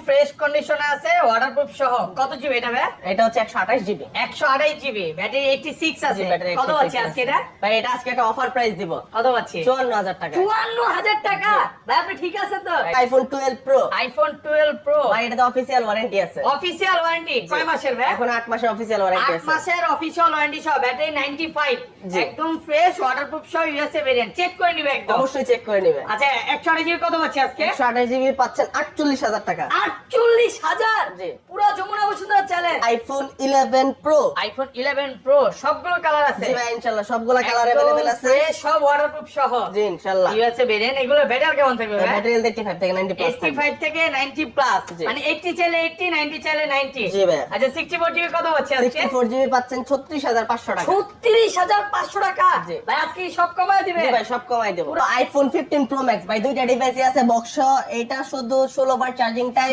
Fresh কন্ডিশনে আছে, waterproof সহ। কত জিবি এটা ভাই? এটা হচ্ছে 128 জিবি। 128 জিবি, ব্যাটারি 86 আছে। কত পাচ্ছি আজকে এটা? ভাই এটা আজকে একটা অফার প্রাইস দিব। কত পাচ্ছি? 54000 টাকা। 54000 টাকা? ভাই আপনি ঠিক আছে তো? IPhone 12 pro. আইফোন 12 প্রো ভাই এটাতে অফিশিয়াল ওয়ারেন্টি আছে। অফিশিয়াল ওয়ারেন্টি কয় মাসের ভাই? এখন 8 মাসের অফিশিয়াল ওয়ারেন্টি 8 আছে। মাসের অফিশিয়াল ওয়ারেন্টি সহ, ব্যাটারি 95, জি। একদম ফ্রেশ, ওয়াটারপ্রুফ সহ, ইউএসএ ভেরিয়েন্ট। চেক করে নিবে একদম। অবশ্যই চেক করে নেবেন। আচ্ছা 128 জিবি কত পাচ্ছি আজকে? 128 জিবি পাচ্ছেন 48000 টাকা। 48000? জি। পুরো Jamuna Bashundhara challenge. IPhone 11 pro. IPhone 11 pro সবগুলো কালার আছে। জি ভাই ইনশাআল্লাহ সবগুলা কালার अवेलेबल আছে। সব ওয়াটারপ্রুফ সহ। জি ইনশাআল্লাহ। USA variant. এগুলো ব্যাটারি কেমন থাকবে ভাই? ব্যাটারি 85 থেকে 90 প্লাস থাকবে। 85 থেকে 90 প্লাস, জি। মানে 80 চাইলে 80, 90 চাইলে 90। জি ভাই। আচ্ছা 64 জিবি কত পাচ্ছি আজকে? 64 জিবি পাচ্ছেন 36500 টাকা। 36500 টাকা? জি। ভাই আজকে সব কমায় দিবে? জি ভাই সব কমাই দেব। আইফোন 15 প্রো ম্যাক্স ভাই দুইটা ডিভাইসই আছে বক্স। এটা শুধু 16 বার চার্জিং টাইম।